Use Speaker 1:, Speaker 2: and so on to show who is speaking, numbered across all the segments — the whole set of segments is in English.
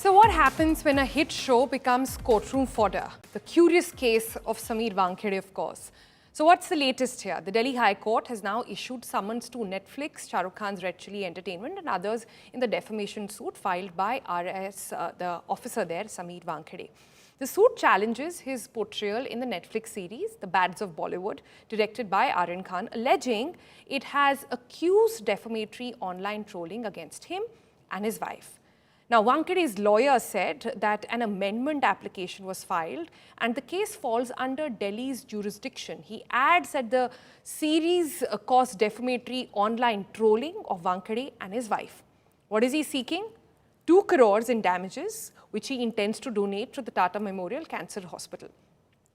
Speaker 1: So what happens when a hit show becomes courtroom fodder? The curious case of Sameer Wankhede, of course. So what's the latest here? The Delhi High Court has now issued summons to Netflix, Shah Rukh Khan's Red Chilli Entertainment and others in the defamation suit filed by the officer there, Sameer Wankhede. The suit challenges his portrayal in the Netflix series, The Bads of Bollywood, directed by Aryan Khan, alleging it has accused defamatory online trolling against him and his wife. Now, Wankhede's lawyer said that an amendment application was filed and the case falls under Delhi's jurisdiction. He adds that the series caused defamatory online trolling of Wankhede and his wife. What is he seeking? 2 crores in damages, which he intends to donate to the Tata Memorial Cancer Hospital.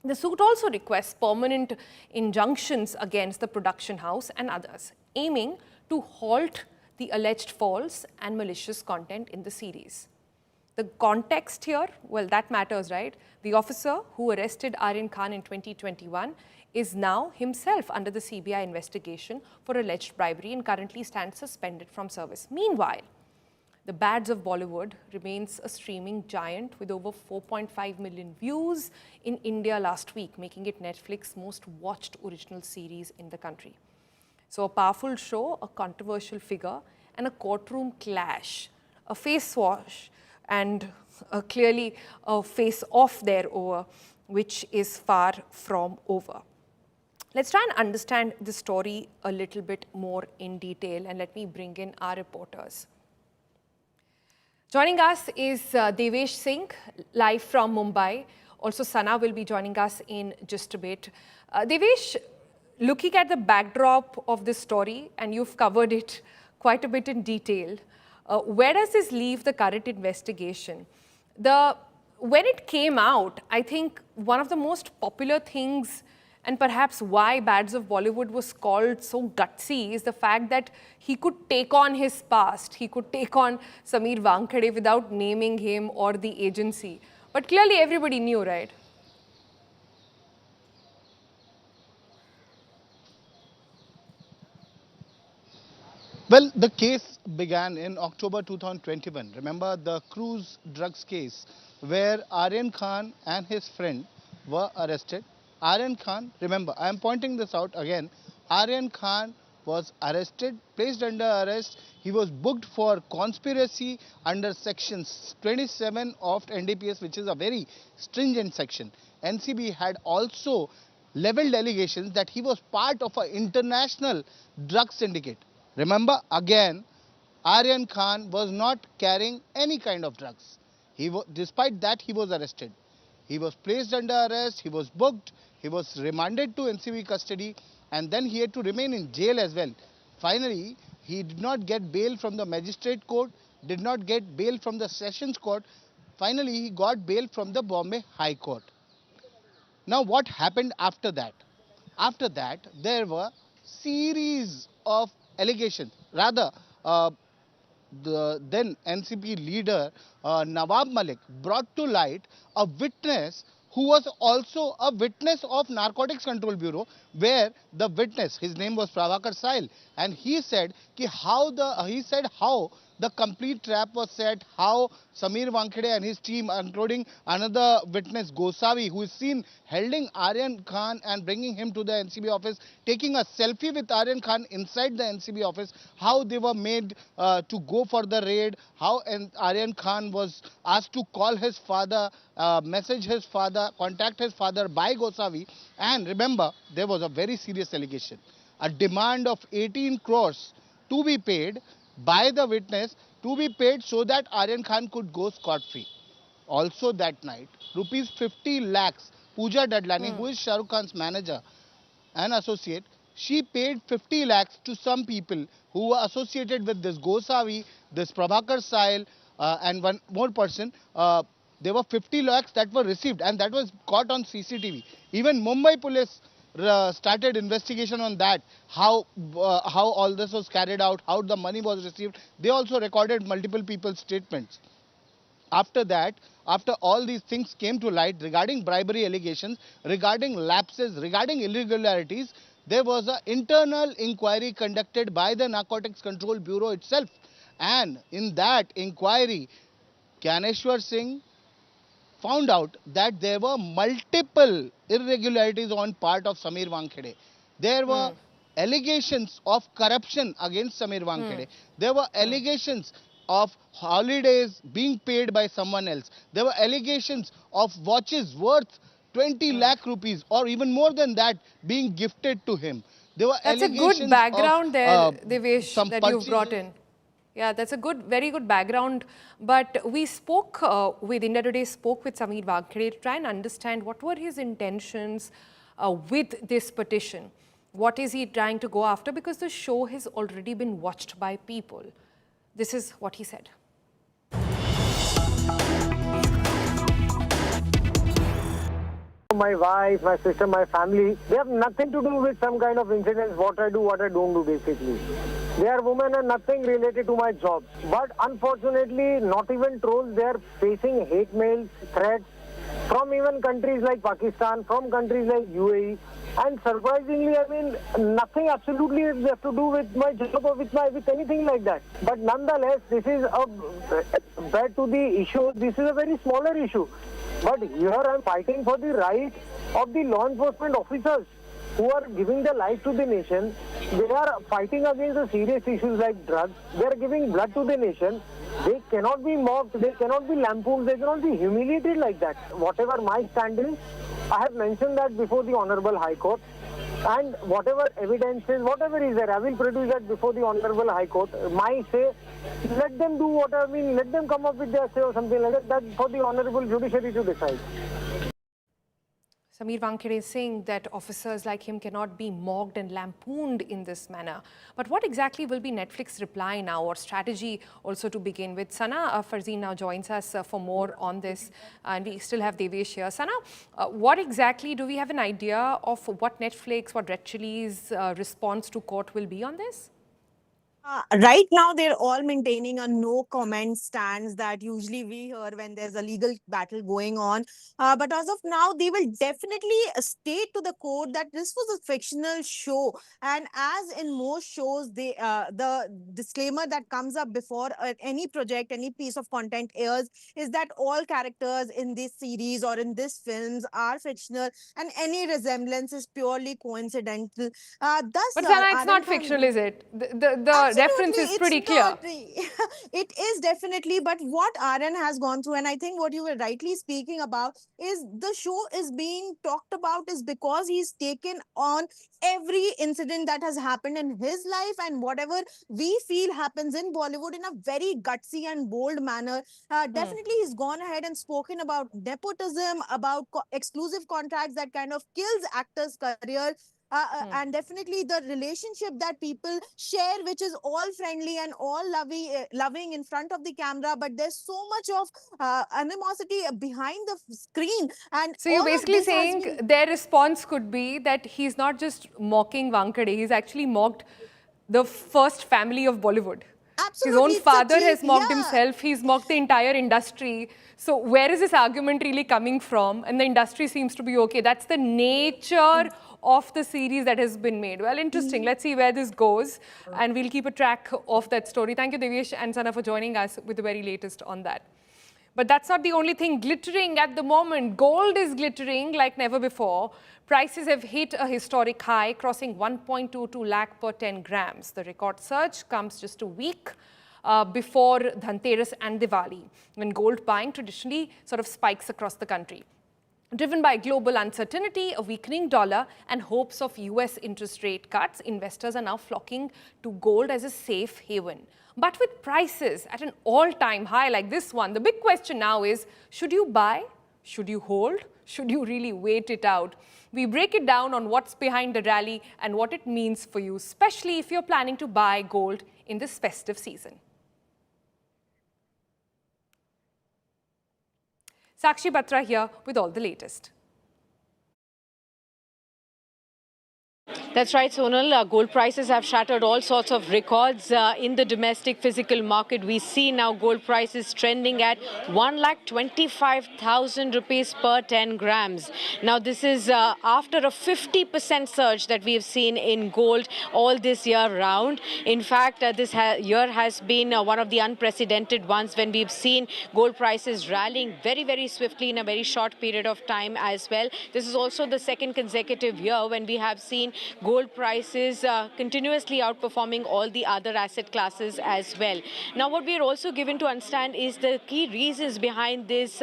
Speaker 1: The suit also requests permanent injunctions against the production house and others, aiming to halt the alleged false and malicious content in the series. The context here, well, that matters, right? The officer who arrested Aryan Khan in 2021 is now himself under the CBI investigation for alleged bribery and currently stands suspended from service. Meanwhile, The Bads of Bollywood remains a streaming giant with over 4.5 million views in India last week, making it Netflix's most watched original series in the country. So a powerful show, a controversial figure, and a courtroom clash, a face wash, and clearly a face-off there over, which is far from over. Let's try and understand the story a little bit more in detail, and let me bring in our reporters. Joining us is Devesh Singh, live from Mumbai. Also, Sana will be joining us in just a bit. Devesh, looking at the backdrop of this story, and you've covered it quite a bit in detail, where does this leave the current investigation? When it came out, I think one of the most popular things, and perhaps why Bads of Bollywood was called so gutsy, is the fact that he could take on his past. He could take on Sameer Wankhede without naming him or the agency. But clearly everybody knew, right?
Speaker 2: Well, the case began in October 2021. Remember the cruise drugs case where Aryan Khan and his friend were arrested. Aryan Khan, remember, I am pointing this out again. Aryan Khan was arrested, placed under arrest. He was booked for conspiracy under section 27 of NDPS, which is a very stringent section. NCB had also leveled allegations that he was part of an international drug syndicate. Remember, again, Aryan Khan was not carrying any kind of drugs. Despite that, he was arrested. He was placed under arrest, he was booked, he was remanded to NCB custody, and then he had to remain in jail as well. Finally, he did not get bail from the magistrate court, did not get bail from the sessions court. Finally, he got bail from the Bombay High Court. Now, what happened after that? After that, there were series of allegations. Rather, the then NCP leader Nawab Malik brought to light a witness who was also a witness of Narcotics Control Bureau, where the witness, his name was Prabhakar Sail, and he said how the complete trap was set, how Sameer Wankhede and his team, including another witness Gosavi, who is seen holding Aryan Khan and bringing him to the NCB office, taking a selfie with Aryan Khan inside the NCB office, how they were made to go for the raid, how Aryan Khan was asked to call his father, message his father, contact his father by Gosavi. And remember, there was a very serious allegation, a demand of 18 crores to be paid by the witness, to be paid so that Aryan Khan could go scot-free. Also that night, rupees 50 lakhs, Pooja Dadlani, who is Shah Rukh Khan's manager and associate, she paid 50 lakhs to some people who were associated with this Gosavi, this Prabhakar Sail, and one more person. There were 50 lakhs that were received, and that was caught on CCTV. Even Mumbai police started investigation on that, how all this was carried out, how the money was received. They also recorded multiple people's statements. After that, after all these things came to light regarding bribery allegations, regarding lapses, regarding irregularities, there was an internal inquiry conducted by the Narcotics Control Bureau itself. And in that inquiry, Gyaneshwar Singh found out that there were multiple irregularities on part of Sameer Wankhede. There were allegations of corruption against Sameer Wankhede. There were allegations of holidays being paid by someone else. There were allegations of watches worth 20 lakh rupees or even more than that being gifted to him. There were
Speaker 1: That's a good
Speaker 2: allegations of
Speaker 1: background there, Devesh,
Speaker 2: some
Speaker 1: that you've brought
Speaker 2: purchases.
Speaker 1: in. Yeah, that's a very good background. But we spoke with India Today, spoke with Sameer Wankhede to try and understand what were his intentions with this petition. What is he trying to go after? Because the show has already been watched by people. This is what he said.
Speaker 3: My wife, my sister, my family, they have nothing to do with some kind of incidents, what I do, what I don't do basically. They are women and nothing related to my job. But unfortunately, not even trolls, they are facing hate mails, threats from even countries like Pakistan, from countries like UAE. And surprisingly, I mean, nothing absolutely has to do with my job or with anything like that. But nonetheless, this is a back to the issue. This is a very smaller issue. But here I am fighting for the right of the law enforcement officers who are giving their life to the nation. They are fighting against the serious issues like drugs. They are giving blood to the nation. They cannot be mocked. They cannot be lampooned. They cannot be humiliated like that. Whatever my stand is, I have mentioned that before the Honorable High Court. And whatever evidence is, whatever is there, I will produce that before the Honorable High Court. My say, let them do what I mean, let them come up with their say or something like that. That's for the Honorable Judiciary to decide.
Speaker 1: Sameer Wankhede is saying that officers like him cannot be mocked and lampooned in this manner. But what exactly will be Netflix's reply now or strategy also to begin with? Sana Farzeen now joins us for more on this, and we still have Devesh here. Sana, what exactly do we have an idea of what Netflix, what Red Chillies' response to court will be on this?
Speaker 4: Right now, they're all maintaining a no comment stance that usually we hear when there's a legal battle going on. But as of now, they will definitely state to the court that this was a fictional show. And as in most shows, the disclaimer that comes up before any project, any piece of content airs is that all characters in this series or in this films are fictional and any resemblance is purely coincidental.
Speaker 1: But Sana, it's
Speaker 4: Aryan
Speaker 1: not
Speaker 4: Khan,
Speaker 1: fictional, is it? The reference
Speaker 4: absolutely,
Speaker 1: is
Speaker 4: it's
Speaker 1: pretty clear.
Speaker 4: not. It is definitely, but what Aryan has gone through, and I think what you were rightly speaking about, is the show is being talked about is because he's taken on every incident that has happened in his life and whatever we feel happens in Bollywood in a very gutsy and bold manner. Definitely, he's gone ahead and spoken about nepotism, about exclusive contracts that kind of kills actors' career. And definitely the relationship that people share, which is all friendly and all loving in front of the camera, but there's so much of animosity behind the screen, and
Speaker 1: So you're
Speaker 4: all of
Speaker 1: basically
Speaker 4: this has
Speaker 1: saying
Speaker 4: been
Speaker 1: their response could be that he's not just mocking Wankhede, he's actually mocked the first family of Bollywood. His own
Speaker 4: absolutely, it's a
Speaker 1: father has mocked
Speaker 4: yeah.
Speaker 1: himself, he's mocked the entire industry. So where is this argument really coming from? And the industry seems to be okay. That's the nature of the series that has been made. Well, interesting. Let's see where this goes. And we'll keep a track of that story. Thank you, Devesh and Sana, for joining us with the very latest on that. But that's not the only thing glittering at the moment. Gold is glittering like never before. Prices have hit a historic high, crossing 1.22 lakh per 10 grams. The record surge comes just a week before Dhanteras and Diwali, when gold buying traditionally sort of spikes across the country. Driven by global uncertainty, a weakening dollar, and hopes of US interest rate cuts, investors are now flocking to gold as a safe haven. But with prices at an all-time high like this one, the big question now is, should you buy? Should you hold? Should you really wait it out? We break it down on what's behind the rally and what it means for you, especially if you're planning to buy gold in this festive season. Sakshi Batra here with all the latest.
Speaker 5: That's right, Sonal. Gold prices have shattered all sorts of records in the domestic physical market. We see now gold prices trending at 1,25,000 rupees per 10 grams. Now, this is after a 50% surge that we have seen in gold all this year round. In fact, this year has been one of the unprecedented ones when we've seen gold prices rallying very, very swiftly in a very short period of time as well. This is also the second consecutive year when we have seen gold prices continuously outperforming all the other asset classes as well. Now, what we are also given to understand is the key reasons behind this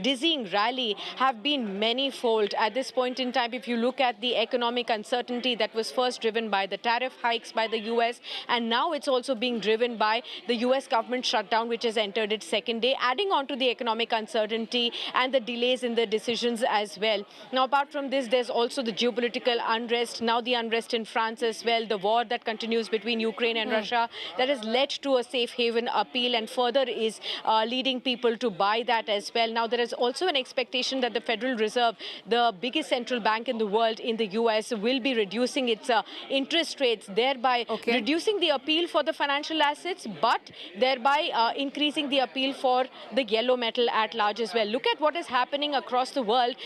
Speaker 5: dizzying rally have been manifold. At this point in time, if you look at the economic uncertainty that was first driven by the tariff hikes by the US, and now it's also being driven by the US government shutdown, which has entered its second day, adding on to the economic uncertainty and the delays in the decisions as well. Now, apart from this, there's also the geopolitical unrest, now the unrest in France as well, the war that continues between Ukraine and Russia, that has led to a safe haven appeal and further is leading people to buy that as well. Now, there is also an expectation that the Federal Reserve, the biggest central bank in the world in the US, will be reducing its interest rates, thereby reducing the appeal for the financial assets, but thereby increasing the appeal for the yellow metal at large as well. Look at what is happening across the world.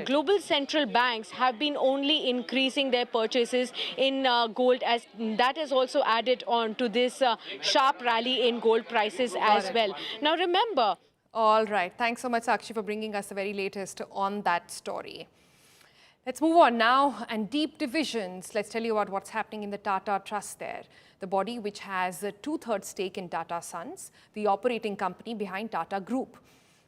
Speaker 5: Global central banks have been only increasing their purchases in gold, as that has also added on to this sharp rally in gold prices as well. Now, remember.
Speaker 1: All right. Thanks so much, Sakshi, for bringing us the very latest on that story. Let's move on now. And deep divisions. Let's tell you about what's happening in the Tata Trust there. The body which has a 2/3 stake in Tata Sons, the operating company behind Tata Group.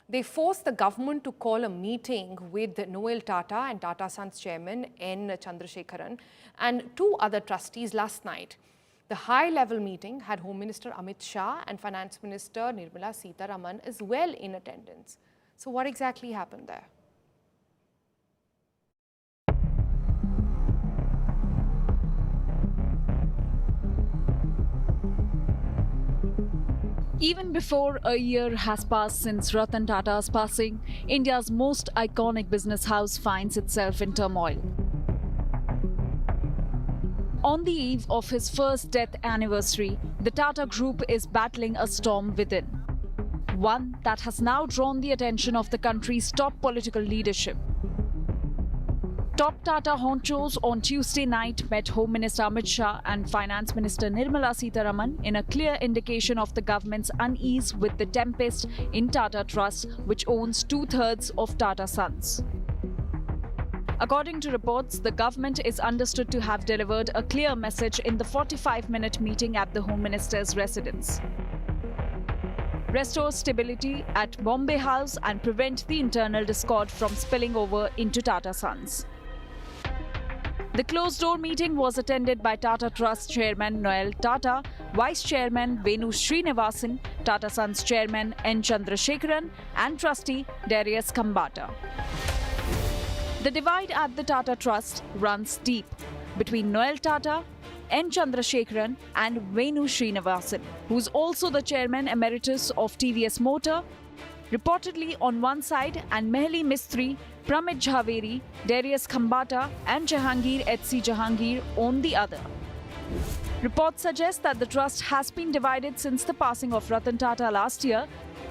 Speaker 1: They forced the government to call a meeting with Noel Tata and Tata Sons chairman N. Chandrasekharan and 2 other trustees last night. The high-level meeting had Home Minister Amit Shah and Finance Minister Nirmala Sitharaman as well in attendance. So what exactly happened there?
Speaker 6: Even before a year has passed since Ratan Tata's passing, India's most iconic business house finds itself in turmoil. On the eve of his first death anniversary, the Tata Group is battling a storm within. One that has now drawn the attention of the country's top political leadership. Top Tata honchos on Tuesday night met Home Minister Amit Shah and Finance Minister Nirmala Sitharaman in a clear indication of the government's unease with the tempest in Tata Trust, which owns 2/3 of Tata Sons. According to reports, the government is understood to have delivered a clear message in the 45-minute meeting at the Home Minister's residence. Restore stability at Bombay House and prevent the internal discord from spilling over into Tata Sons. The closed-door meeting was attended by Tata Trust Chairman Noel Tata, Vice Chairman Venu Srinivasan, Tata Sons Chairman N. Chandrasekharan and Trustee Darius Khambata. The divide at the Tata Trust runs deep between Noel Tata, N. Chandrasekharan and Venu Srinivasan, who's also the Chairman Emeritus of TVS Motor, reportedly on one side, and Mehli Mistri, Pramit Jhaveri, Darius Khambata and Jahangir H.C. Jahangir on the other. Reports suggest that the trust has been divided since the passing of Ratan Tata last year.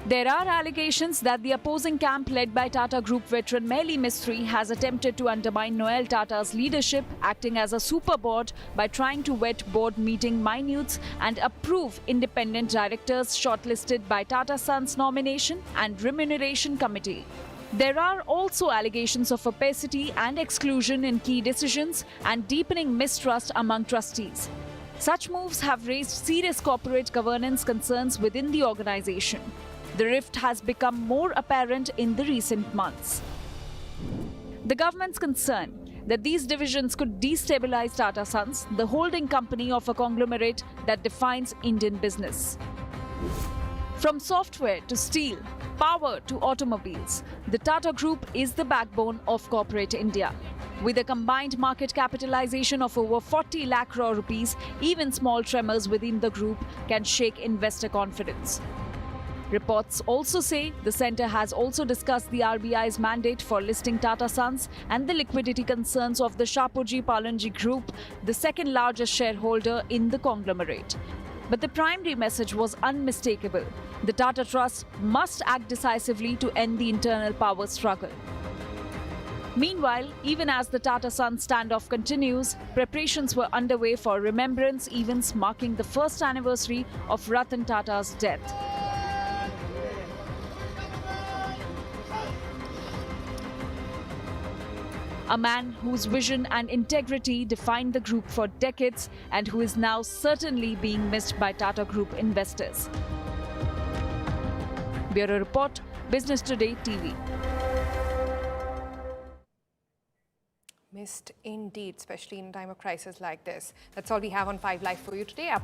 Speaker 6: There are allegations that the opposing camp led by Tata Group veteran Mehli Mistri has attempted to undermine Noel Tata's leadership, acting as a super board by trying to vet board meeting minutes and approve independent directors shortlisted by Tata Sons Nomination and Remuneration Committee. There are also allegations of opacity and exclusion in key decisions and deepening mistrust among trustees. Such moves have raised serious corporate governance concerns within the organization. The rift has become more apparent in the recent months. The government's concern that these divisions could destabilize Tata Sons, the holding company of a conglomerate that defines Indian business. From software to steel, power to automobiles, the Tata Group is the backbone of corporate India. With a combined market capitalization of over 40 lakh crore rupees, even small tremors within the group can shake investor confidence. Reports also say the centre has also discussed the RBI's mandate for listing Tata Sons and the liquidity concerns of the Shah Group, the second largest shareholder in the conglomerate. But the primary message was unmistakable. The Tata Trust must act decisively to end the internal power struggle. Meanwhile, even as the Tata Sons standoff continues, preparations were underway for remembrance events marking the first anniversary of Ratan Tata's death. A man whose vision and integrity defined the group for decades and who is now certainly being missed by Tata Group investors. Bureau Report, Business Today TV.
Speaker 1: Missed indeed, especially in a time of crisis like this. That's all we have on 5 Live for you today.